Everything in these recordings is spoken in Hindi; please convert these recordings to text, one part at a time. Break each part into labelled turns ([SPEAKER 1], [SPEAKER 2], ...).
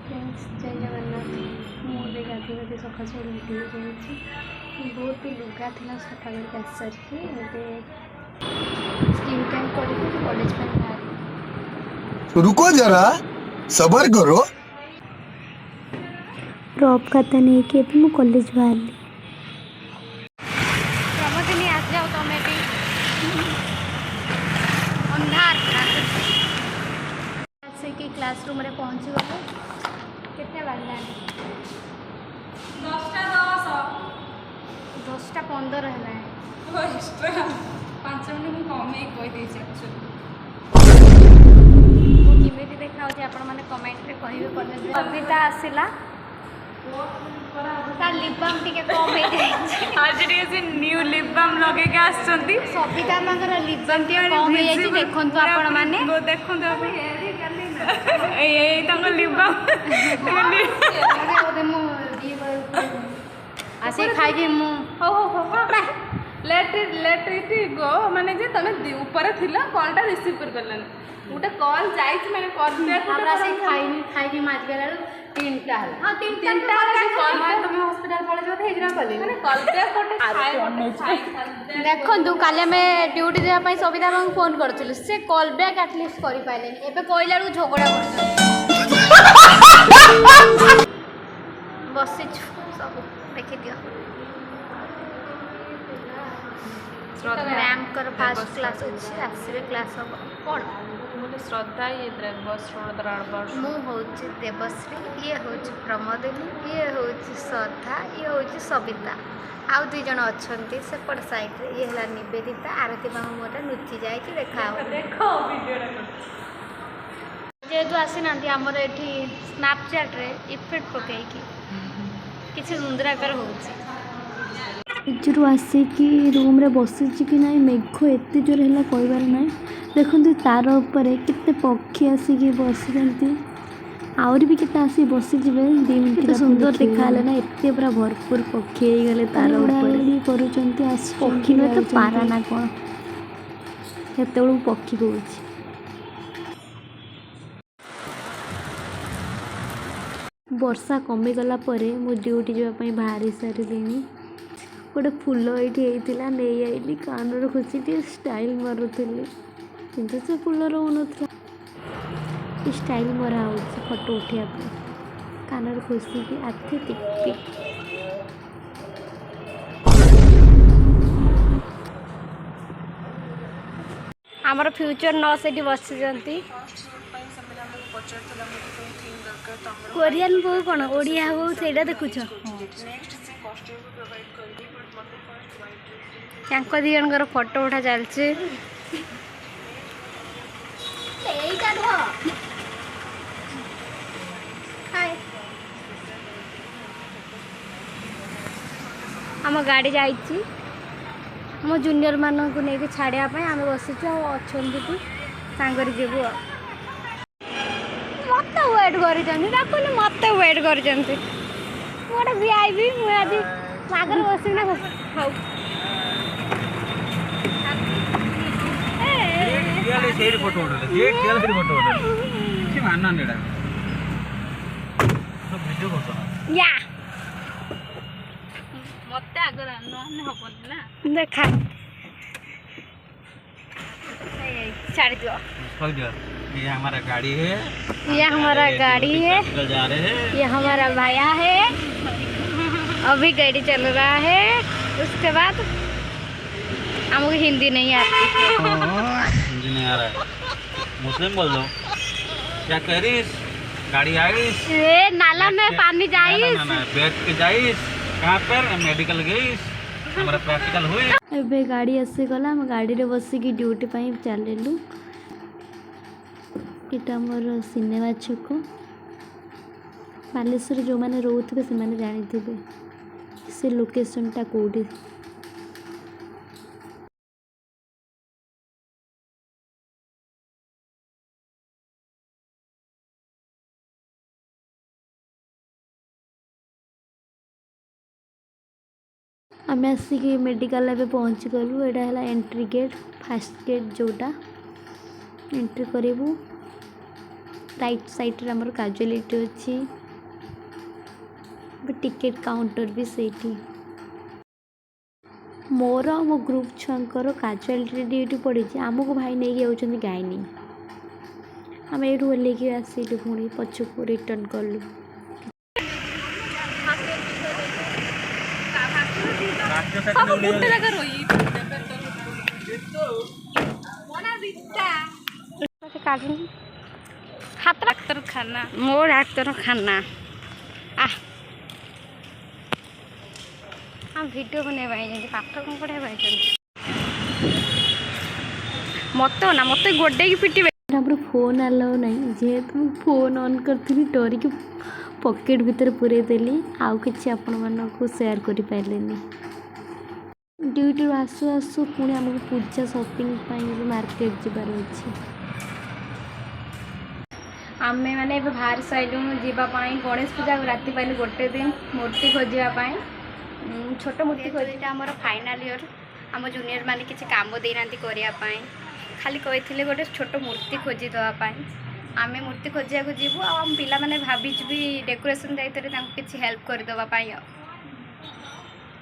[SPEAKER 1] फ्रेंड्स जय जगन्नाथ मुझे गाधी गाधी सका रेडी हो जाए बहुत लुगा थी सफा करके आस सारी स्किन टाइम करके कॉलेज बाहर
[SPEAKER 2] रुको जरा सबर करो।
[SPEAKER 1] प्रॉप खाता नहीं कि मु कॉलेज बाहर प्रमोदिनी आस जाओ तुम्हें भी अंधार से कि क्लासरूम रे पहुँची गले केते बाजला 10:15 है
[SPEAKER 3] एक्स्ट्रा 5 मिनट कमे कही देछि
[SPEAKER 1] केमी देखा आपण मैंने कमेंट रे कहिबे कॉलेज कविता आसिला ता लिप बाम टिके कम हो जाए
[SPEAKER 3] आज से न्यू लिप बाम लगे के आछंती
[SPEAKER 1] सविता मांगर लिप बाम टिके कम हो जाए देखंतु आपण माने
[SPEAKER 3] देखंतु ए तंग लिप बाम
[SPEAKER 1] आसे खाई जे मु
[SPEAKER 3] हो हो हो लेट इट गो माने जे तमे ऊपर थिला कॉलटा रिसीव कर करलन उटा कॉल जाइछ माने कॉल बैक
[SPEAKER 1] हमरा से खाई माज गेला 3टा हल हां 3टा कॉल मैं तुम हॉस्पिटल पळे जो हेजरा कली
[SPEAKER 3] माने कॉल बैक कोटे
[SPEAKER 1] देखंतु काले में ड्यूटी देवा पई सविता बाबू फोन करथिलु से कॉल बैक एटलीस्ट करि पाइले एबे कहला रू झगड़ा करछ बसी सब देखि दियो मैम कर फास्ट क्लास अच्छे आसवे क्लास हम कौन
[SPEAKER 3] बोले श्रद्धा ये बस बस
[SPEAKER 1] मु हूँ देवश्री ये हूँ प्रमोदिनी ये हूँ श्रद्धा ये हूँ सविता आउ 2 जन अच्छा सेपट साइड ये है निवेदिता आरती बाबू मोटा नुची जाए देखा जेहेतु आसी ना आमर ये स्नापचैट रे इफेक्ट पकईकि किसी सुंदराकर हो जरू आसिकी रूम रे बसी कि ना मेघ एत जोर है कहबार ना देखते तार उपर केते पक्षी आसिकी बसी आउरी भी केते आसी बसी जिवे दिन केते सुंदर देखाले ना एते पूरा भरपूर पक्षी हो गले तार उपर करूचंती आस पक्षी न तो पारा ना कोन केते पक्षी कहूची वर्षा कमिगला मु ड्यूटी जावाई बाहरी सारे गोटे फुल ये होता नहीं आईली कान खुशी टे स्टाइल मारुली कि से फुल रोन स्टाइल मरा हो फोटो उठाइबा कान खुशी की आखि टिपी आमर फ्यूचर न से बसी कोरियन बो कौन ओडिया बो से देखुच दी जनकर फोटो उठा चलছে आम गाड़ी जाइए आम जूनियर मानक को लेकिन छाड़ापी आम बसीचु अच्छा सांगर जीवु मत वेट कर मत वेट कर गोटे भी आईबी मुझे आगे बसिना खाऊ
[SPEAKER 4] ಸೇರಿ ಫೋಟೋ ಹೊಡೆದ ಗೇಟ್ ಕೇಳರಿ ಫೋಟೋ ಹೊಡೆದ ಕಿ ಮಾನ್ನ ನೆಡ सब वीडियो करतो
[SPEAKER 1] या
[SPEAKER 3] मते अगर नहने हबन ना
[SPEAKER 1] देखा छाड़ दियो
[SPEAKER 4] कह दिया ये हमारा गाड़ी है
[SPEAKER 1] ये हमारा गाड़ी है
[SPEAKER 4] कल जा रहे हैं
[SPEAKER 1] ये हमारा भाया है अभी गाड़ी चल रहा है उसके बाद हमको हिंदी नहीं आती
[SPEAKER 4] हिंदी नहीं आ रहा है मुस्लिम बोल दो क्या कह रही गाड़ी आईस
[SPEAKER 1] ए नाला में पानी जाइस
[SPEAKER 4] ना बैठ के जाइस कहां पर मेडिकल गईस हमारा प्रैक्टिकल हुई
[SPEAKER 1] एबे गाड़ी आसे गला हम गाड़ी रे बसी की ड्यूटी पई चलेलु इटा मोर सिनेमा छक बालेश्वर जो माने रोथबे से माने जानि थिबे से लोकेशन टा कोडी आम आसिक मेडिकल एवं पहुँची गलु यहाँ है एंट्री गेट फास्ट गेट जोटा एंट्री करूँ राइट साइड रे हमर कैजुअलिटी अछि टिकेट काउंटर भी सेठी मोर मो ग्रुप छुआंकर कैजुअलिटी ड्यूटी पड़ी आमको भाई नहीं जाऊँ गायनी आम ये ओल्लैक आसिलु पुणी पछक रिटर्न कलु
[SPEAKER 3] सब गोटे जगह रही डाक्तर खाना
[SPEAKER 1] मो डाक्तर खाना हाँ वीडियो बने पाठ कौन पढ़ा मत ना मत गोटे की पिटे फोन आलाउ नहीं जेहेतु फोन ऑन करी डरिक पॉकेट भीतर पूरे देली आउ किसी आपण मानक शेयर कर पारे ड्यूटी आसु आसु पुणी आमको पूजा शॉपिंग मार्केट जीवार अच्छे आम मैंने बाहर साइलु जावाई गणेश पूजा राति पाइल गोटे दिन मूर्ति खोजापी छोट मूर्ति खोजा आम फाइनाल इयर आम जूनियर मैंने किसी कम देना करने खाली कही गोटे छोट मूर्ति खोजी देवाई आम मूर्ति खोजा जीवु आम पिला मैंने भाविचु भी डेकोरेशन दायित्व किसी हेल्प करदेवाई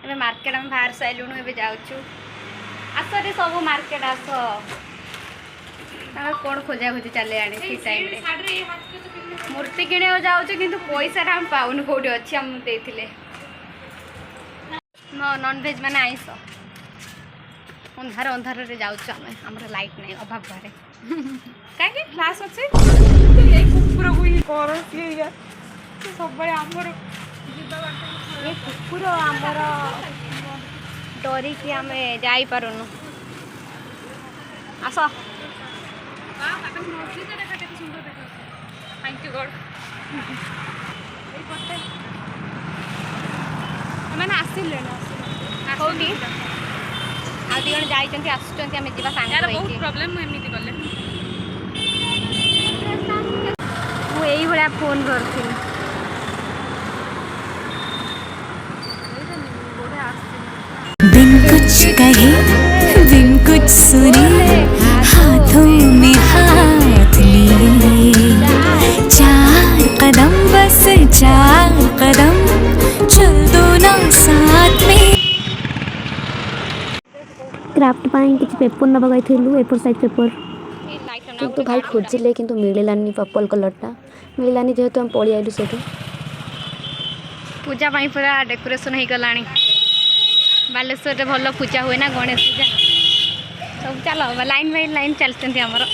[SPEAKER 1] ए मार्केट आम बाहर साइलुणु ए जाऊँ आस रे सब मार्केट आस कौन खोजा खोजी चले आने ठीक टाइम मूर्ति किणे जाऊँ कि पैसा आम पाऊन कौटी अच्छी आम देते नॉन वेज माने आइस अंधार अंधार रे जाऊँ आम लाइट नहीं अभाव बारे
[SPEAKER 3] कहीं क्लास अच्छे कुकुर को सब आमर
[SPEAKER 1] ये कुकुर आमर डरिकी आम जापारुनु आस
[SPEAKER 3] थैंक यू गॉड मैंने आसिले
[SPEAKER 1] कौटी आ दी जन जाइए आसुँच आम जा
[SPEAKER 3] यार बहुत प्रॉब्लम एमती गले
[SPEAKER 1] मुझे भाया फोन करी
[SPEAKER 5] बिन कुछ कहे बिन कुछ सुने हाथों में हाथ लिए चार कदम बस चार कदम चल दो ना साथ में
[SPEAKER 1] क्राफ्ट पाई किसी पेपर नवा गई एपर साइज पेपर किंतु भाई खोजिले किंतु मिललानी पर्पल कलरटा मिललानी जेहेतु हम पलि आइलु से पूजा पाई पूरा डेकोरेशन हो गला बालेश्वर भल पूजा हुए ना गणेश पूजा सब चल लाइन बाय लाइन चलते आमर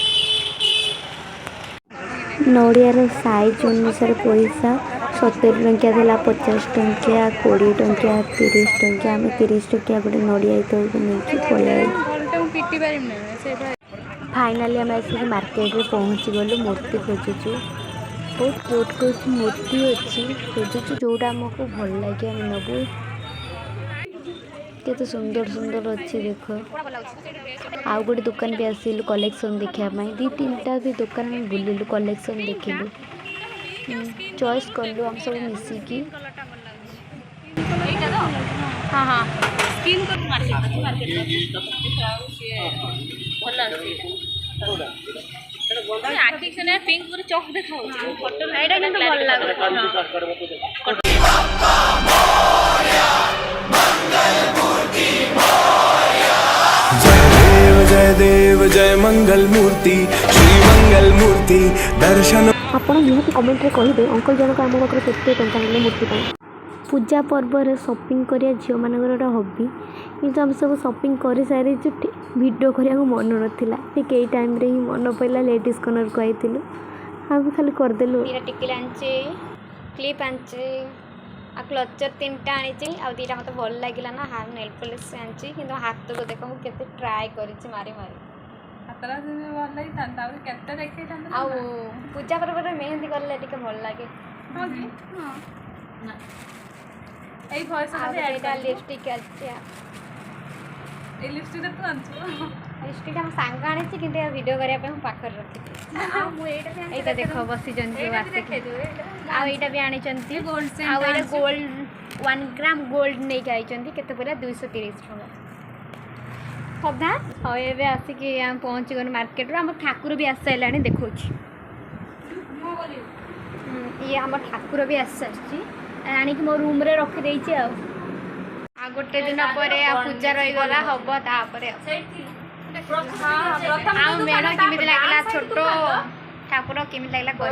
[SPEAKER 1] नड़ियार साइज अनुसार पैसा 70 टंकिया था 50 टंकिया 20 टंकिया 30 टंकिया आम 30 टंकिया गोटे नड़िया नहीं पलि फाइनाली आम आसिक मार्केट रे पहुँची गलु मूर्ति खोजुचु बहुत क्यूट क्यूट मूर्ति अच्छी खोजुचु जोटा आमको भल लगे आम नबू केते सुंदर सुंदर अच्छी देख आउ गोटे दुकान भी आसिलु कलेक्शन देखापी दी तीनटा भी दुकान में बुलिलु कलेक्शन देखिलु चॉइस कलु आम सब मिसिकी हाँ हाँ
[SPEAKER 3] स्किन को आखि से पिंक पूरा चौक देखा फोटो एटा किंतु भल लागो
[SPEAKER 6] जय देव जय मंगल मूर्ति श्री मंगल मूर्ति दर्शन
[SPEAKER 1] आप निहत कमेंट रे कहिबे अंकल जनक आम पाखे केते टंका नेले मूर्ति पाई पूजा पर्व रे शॉपिंग करिया झियो मानकर हॉबी किंतु हम सब शॉपिंग कर सारी वीडियो करिया मन नथिला ठीक एई टाइम रे ही मन पइला लेडीज कॉर्नर को आइतिलु हम खाली कर देलु मेरा टिकल आंचे क्लिप आंचे आ क्लचर 3टा आनी आ 2टा मत भल लागिला ना हाथ नेल पॉलिश आंची किंतु हाथ को देखो केते ट्राई करिछि मारी मारी
[SPEAKER 3] हातरा दिन भल लागि तांता और केते देखै तांता
[SPEAKER 1] आ पूजा पर्व रे मेहंदी करले टिके भल लागे
[SPEAKER 3] हां जी हां ना এই ভয়েস আছে
[SPEAKER 1] এটা লিপস্টিক আছে
[SPEAKER 3] এই লিপস্টিক তো আনছো
[SPEAKER 1] লিপস্টিক हम सांग आनी कि वीडियो करिया पे हम पाखर रखी आ मु एटा देखो बसी जंती वासे आ एटा भी आनी चंती
[SPEAKER 3] गोल्ड से
[SPEAKER 1] आ एटा गोल्ड 1 ग्राम गोल्ड नै के आई चंती केते पूरा 230 टका सदा आ एबे आसी कि हम पहुंच गन मार्केट रो हम ठाकुर भी आस साइलानी देखो छी
[SPEAKER 3] मो
[SPEAKER 1] ये आम ठाकुर भी आसी सारी आणिक मो रूम रे रखी देइछि आ गोटे दिन पर पूजा रहीगला हम तापर मेढ़ केमी लगला छोट ठाकुर केमी लगला कह